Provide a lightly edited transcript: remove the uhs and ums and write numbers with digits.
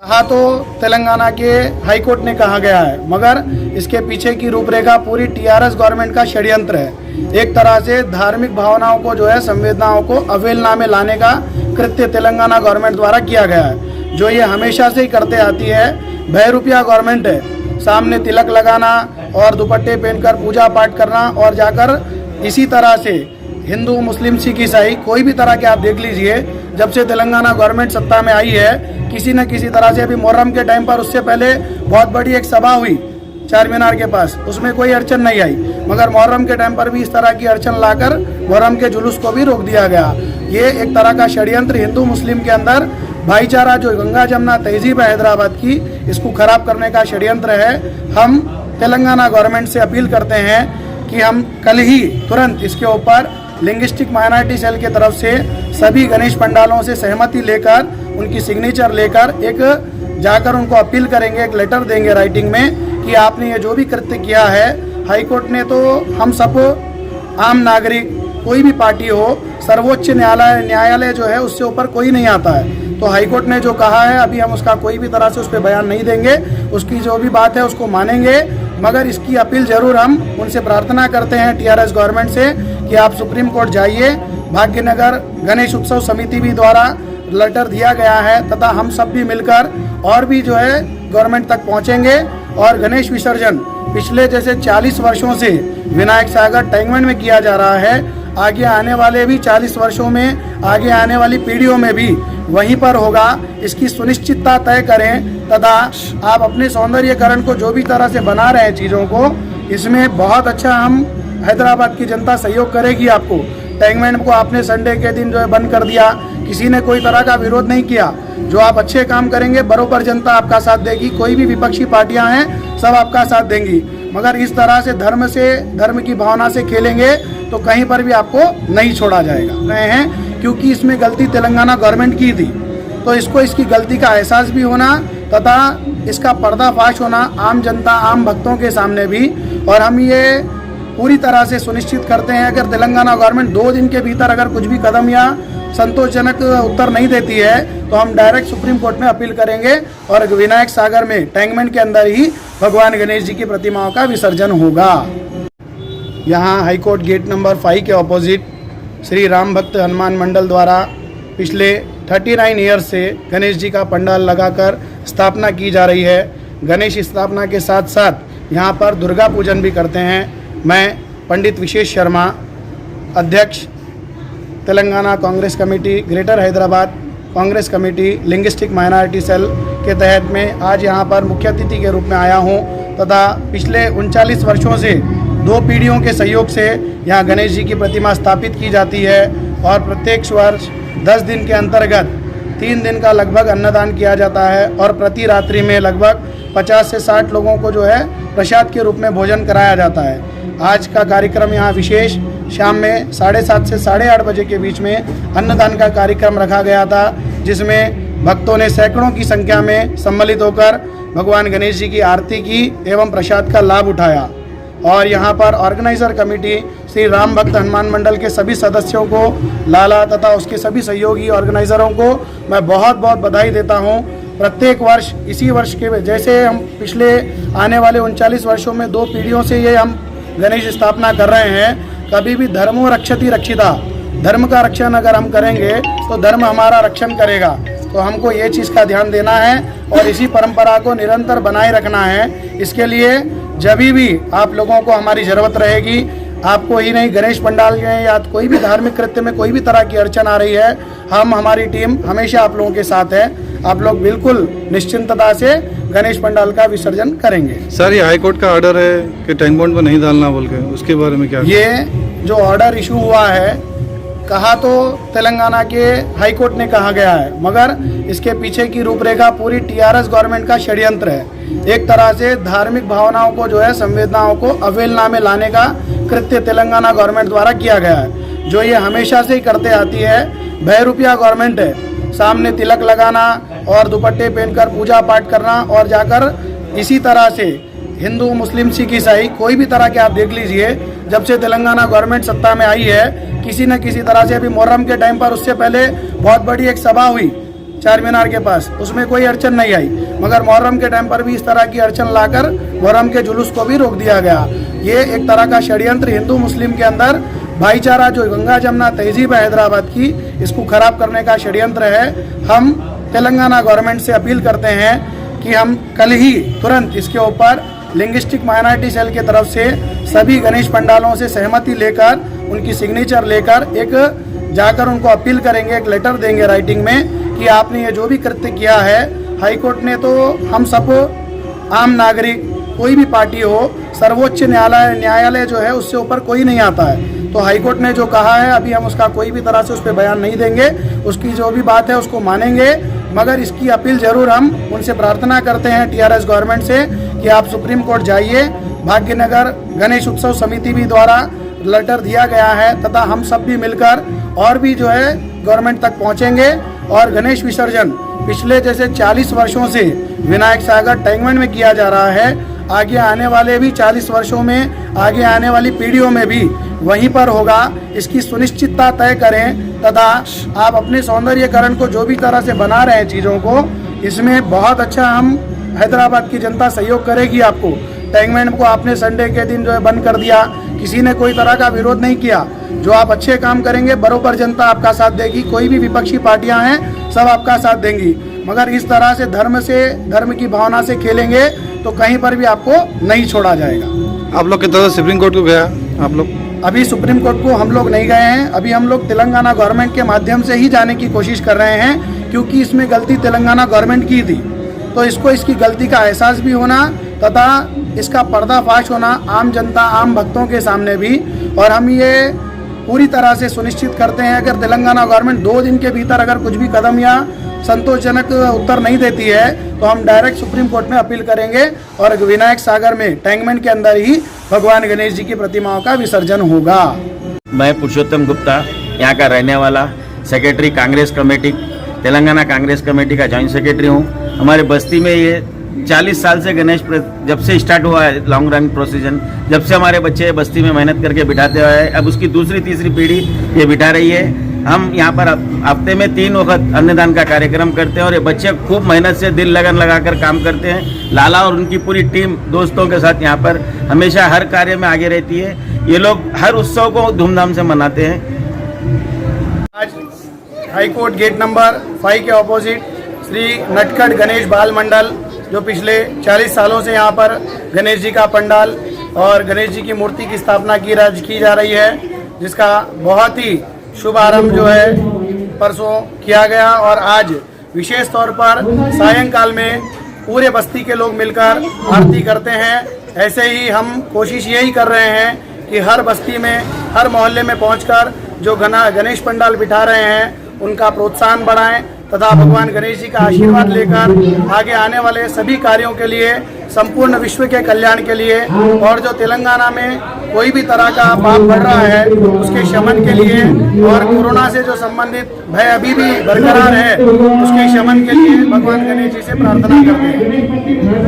कहा तो तेलंगाना के हाई कोर्ट ने कहा गया है, मगर इसके पीछे की रूपरेखा पूरी टीआरएस गवर्नमेंट का षड्यंत्र है। एक तरह से धार्मिक भावनाओं को जो है, संवेदनाओं को अवहेलना में लाने का कृत्य तेलंगाना गवर्नमेंट द्वारा किया गया है, जो ये हमेशा से ही करते आती है। बहरूपिया गवर्नमेंट है, सामने तिलक लगाना और दुपट्टे पहनकर पूजा पाठ करना और जाकर इसी तरह से हिंदू मुस्लिम सिख ईसाई कोई भी तरह के आप देख लीजिए, जब से तेलंगाना गवर्नमेंट सत्ता में आई है, किसी न किसी तरह से अभी मुहर्रम के टाइम पर उससे पहले बहुत बड़ी एक सभा हुई चार मीनार के पास, उसमें कोई अड़चन नहीं आई, मगर मुहर्रम के टाइम पर भी इस तरह की अड़चन लाकर मुहर्रम के जुलूस को भी रोक दिया गया। ये एक तरह का षड्यंत्र हिंदू मुस्लिम के अंदर भाईचारा जो गंगा जमुना तहजीब है हैदराबाद की, इसको खराब करने का षड्यंत्र है। हम तेलंगाना गवर्नमेंट से अपील करते हैं कि हम कल ही तुरंत इसके ऊपर लिंग्विस्टिक माइनॉरिटी सेल की तरफ से सभी गणेश पंडालों से सहमति लेकर, उनकी सिग्नेचर लेकर एक जाकर उनको अपील करेंगे, एक लेटर देंगे राइटिंग में कि आपने ये जो भी कृत्य किया है, हाई कोर्ट ने तो हम सब आम नागरिक कोई भी पार्टी हो, सर्वोच्च न्यायालय जो है उससे ऊपर कोई नहीं आता है। तो हाई कोर्ट ने जो कहा है, अभी हम उसका कोई भी तरह से उस पर बयान नहीं देंगे, उसकी जो भी बात है उसको मानेंगे, मगर इसकी अपील जरूर हम उनसे प्रार्थना करते हैं टीआरएस गवर्नमेंट से कि आप सुप्रीम कोर्ट जाइए। भाग्यनगर गणेश उत्सव समिति भी द्वारा लेटर दिया गया है तथा हम सब भी मिलकर और भी जो है गवर्नमेंट तक पहुंचेंगे और गणेश विसर्जन पिछले जैसे 40 वर्षों से विनायक सागर टैंकबंड में किया जा रहा है, आगे आने वाले भी 40 वर्षों में, आगे आने वाली पीढ़ियों में भी वहीं पर होगा। इसकी सुनिश्चितता तय करें तथा आप अपने सौंदर्यीकरण को जो भी तरह से बना रहे हैं चीज़ों को, इसमें बहुत अच्छा हम हैदराबाद की जनता सहयोग करेगी आपको। टैंकबंड को आपने संडे के दिन जो है बंद कर दिया, किसी ने कोई तरह का विरोध नहीं किया। जो आप अच्छे काम करेंगे बरोबर जनता आपका साथ देगी, कोई भी विपक्षी पार्टियां हैं सब आपका साथ देंगी, मगर इस तरह से धर्म की भावना से खेलेंगे तो कहीं पर भी आपको नहीं छोड़ा जाएगा। रहे हैं क्योंकि इसमें गलती तेलंगाना गवर्नमेंट की थी, तो इसको इसकी गलती का एहसास भी होना तथा इसका पर्दाफाश होना आम जनता, आम भक्तों के सामने भी। और हम ये पूरी तरह से सुनिश्चित करते हैं अगर तेलंगाना गवर्नमेंट 2 दिन के भीतर अगर कुछ भी कदम या संतोषजनक उत्तर नहीं देती है तो हम डायरेक्ट सुप्रीम कोर्ट में अपील करेंगे और विनायक सागर में टैंकबंड के अंदर ही भगवान गणेश जी की प्रतिमाओं का विसर्जन होगा। यहाँ हाईकोर्ट गेट नंबर 5 के ऑपोजिट श्री राम भक्त हनुमान मंडल द्वारा पिछले 39 ईयर्स से गणेश जी का पंडाल लगाकर स्थापना की जा रही है। गणेश स्थापना के साथ साथ यहाँ पर दुर्गा पूजन भी करते हैं। मैं पंडित विशेष शर्मा, अध्यक्ष Telangana Congress committee greater Hyderabad Congress committee linguistic minority cell के तहत में आज यहाँ पर मुख्य अतिथि के रूप में आया हूँ तथा पिछले 39 वर्षों से 2 पीढ़ियों के सहयोग से यहाँ गणेश जी की प्रतिमा स्थापित की जाती है और प्रत्येक वर्ष 10 दिन के अंतर्गत 3 दिन का लगभग अन्नदान किया जाता है और प्रति रात्रि में लगभग 50 से 60 लोगों को जो है प्रसाद के रूप में भोजन कराया जाता है। आज का कार्यक्रम यहाँ विशेष शाम में 7:30 से 8:30 बजे के बीच में अन्नदान का कार्यक्रम रखा गया था, जिसमें भक्तों ने सैकड़ों की संख्या में सम्मिलित होकर भगवान गणेश जी की आरती की एवं प्रसाद का लाभ उठाया। और यहाँ पर ऑर्गेनाइजर कमेटी श्री राम भक्त हनुमान मंडल के सभी सदस्यों को, लाला तथा उसके सभी सहयोगी ऑर्गेनाइजरों को मैं बहुत बहुत बधाई देता हूँ। प्रत्येक वर्ष इसी वर्ष के जैसे हम पिछले आने वाले 39 वर्षों में 2 पीढ़ियों से ये हम गणेश स्थापना कर रहे हैं। कभी भी धर्मो रक्षति रक्षिता, धर्म का रक्षण अगर हम करेंगे तो धर्म हमारा रक्षण करेगा। तो हमको ये चीज़ का ध्यान देना है और इसी परंपरा को निरंतर बनाए रखना है। इसके लिए जब भी आप लोगों को हमारी ज़रूरत रहेगी, आपको ही नहीं गणेश पंडाल में या कोई भी धार्मिक कृत्य में कोई भी तरह की अड़चन आ रही है, हमारी टीम हमेशा आप लोगों के साथ है। आप लोग बिल्कुल निश्चिंतता से गणेश पंडाल का विसर्जन करेंगे। सर, ये हाई कोर्ट का ऑर्डर है कि टैंकबंड में नहीं डालना बोल के, उसके बारे में क्या? ये जो ऑर्डर इशू हुआ है, कहा तो तेलंगाना के हाई कोर्ट ने कहा गया है, मगर इसके पीछे की रूपरेखा पूरी टीआरएस गवर्नमेंट का षड्यंत्र है। एक तरह से धार्मिक भावनाओं को जो है, संवेदनाओं को अवहेलना में लाने का कृत्य तेलंगाना गवर्नमेंट द्वारा किया गया है, जो ये हमेशा से ही करते आती है। बहरूपिया गवर्नमेंट है, सामने तिलक लगाना और दुपट्टे पहनकर पूजा पाठ करना और जाकर इसी तरह से हिंदू मुस्लिम सिख ईसाई कोई भी तरह के आप देख लीजिए, जब से तेलंगाना गवर्नमेंट सत्ता में आई है, किसी न किसी तरह से अभी मुहर्रम के टाइम पर उससे पहले बहुत बड़ी एक सभा हुई चार मीनार के पास, उसमें कोई अड़चन नहीं आई। मगर मुहर्रम के टाइम पर भी इस तरह की अड़चन लाकर मुहर्रम के जुलूस को भी रोक दिया गया। ये एक तरह का षड्यंत्र हिंदू मुस्लिम के अंदर भाईचारा जो गंगा जमुना तहजीब है हैदराबाद की, इसको खराब करने का षड्यंत्र है। हम तेलंगाना गवर्नमेंट से अपील करते हैं कि हम कल ही तुरंत इसके ऊपर लिंग्विस्टिक माइनॉरिटी सेल की तरफ से सभी गणेश पंडालों से सहमति लेकर, उनकी सिग्नेचर लेकर एक जाकर उनको अपील करेंगे, एक लेटर देंगे राइटिंग में कि आपने ये जो भी कृत्य किया है, हाईकोर्ट ने तो हम सब आम नागरिक कोई भी पार्टी हो, सर्वोच्च न्यायालय जो है उससे ऊपर कोई नहीं आता है। तो हाईकोर्ट ने जो कहा है अभी हम उसका कोई भी तरह से उस पर बयान नहीं देंगे, उसकी जो भी बात है उसको मानेंगे। मगर इसकी अपील जरूर हम उनसे प्रार्थना करते हैं टीआरएस गवर्नमेंट से कि आप सुप्रीम कोर्ट जाइए। भाग्यनगर गणेश उत्सव समिति भी द्वारा लेटर दिया गया है तथा हम सब भी मिलकर और भी जो है गवर्नमेंट तक पहुंचेंगे और गणेश विसर्जन पिछले जैसे 40 वर्षों से विनायक सागर टैंकमेंट में किया जा रहा है, आगे आने वाले भी 40 वर्षों में, आगे आने वाली पीढ़ियों में भी वहीं पर होगा। इसकी सुनिश्चितता तय करें तथा आप अपने सौंदर्यकरण को जो भी तरह से बना रहे हैं चीज़ों को, इसमें बहुत अच्छा हम हैदराबाद की जनता सहयोग करेगी आपको। टैंकमेंट को आपने संडे के दिन जो है बंद कर दिया, किसी ने कोई तरह का विरोध नहीं किया। जो आप अच्छे काम करेंगे बरोबर जनता आपका साथ देगी, कोई भी विपक्षी पार्टियां हैं सब आपका साथ देंगी। मगर इस तरह से धर्म की भावना से खेलेंगे तो कहीं पर भी आपको नहीं छोड़ा जाएगा। आप लोग कितना तरह सुप्रीम कोर्ट को गया आप लोग? अभी सुप्रीम कोर्ट को हम लोग नहीं गए हैं, अभी हम लोग तेलंगाना गवर्नमेंट के माध्यम से ही जाने की कोशिश कर रहे हैं, क्योंकि इसमें गलती तेलंगाना गवर्नमेंट की थी। तो इसको इसकी गलती का एहसास भी होना तथा इसका पर्दाफाश होना आम जनता, आम भक्तों के सामने भी। और हम ये पूरी तरह से सुनिश्चित करते हैं अगर तेलंगाना गवर्नमेंट 2 दिन के भीतर अगर कुछ भी कदम या संतोषजनक उत्तर नहीं देती है तो हम डायरेक्ट सुप्रीम कोर्ट में अपील करेंगे और विनायक सागर में टैंकमेंट के अंदर ही भगवान गणेश जी की प्रतिमाओं का विसर्जन होगा। मैं पुरुषोत्तम गुप्ता, यहाँ का रहने वाला, secretary Congress committee, Telangana Congress committee का जॉइंट सेक्रेटरी हूँ। हमारे बस्ती में ये 40 साल से गणेश जब से स्टार्ट हुआ है लॉन्ग रन प्रोसीजन, जब से हमारे बच्चे बस्ती में मेहनत करके बिठाते हुए हैं, अब उसकी दूसरी तीसरी पीढ़ी ये बिठा रही है। हम यहाँ पर हफ्ते में 3 वक्त अन्नदान का कार्यक्रम करते हैं और ये बच्चे खूब मेहनत से दिल लगन लगाकर काम करते हैं। लाला और उनकी पूरी टीम दोस्तों के साथ यहाँ पर हमेशा हर कार्य में आगे रहती है। ये लोग हर उत्सव को धूमधाम से मनाते हैं। आज हाईकोर्ट गेट नंबर 5 के ऑपोजिट श्री नटखट गणेश बाल मंडल, जो पिछले 40 सालों से यहाँ पर गणेश जी का पंडाल और गणेश जी की मूर्ति की स्थापना की जा रही है, जिसका बहुत ही शुभारंभ जो है परसों किया गया। और आज विशेष तौर पर सायंकाल में पूरे बस्ती के लोग मिलकर आरती करते हैं। ऐसे ही हम कोशिश यही कर रहे हैं कि हर बस्ती में, हर मोहल्ले में पहुंचकर जो गणेश पंडाल बिठा रहे हैं उनका प्रोत्साहन बढ़ाएं तथा भगवान गणेश जी का आशीर्वाद लेकर आगे आने वाले सभी कार्यों के लिए, संपूर्ण विश्व के कल्याण के लिए और जो तेलंगाना में कोई भी तरह का पाप बढ़ रहा है उसके शमन के लिए और कोरोना से जो संबंधित भय अभी भी बरकरार है उसके शमन के लिए भगवान गणेश जी से प्रार्थना करते हैं।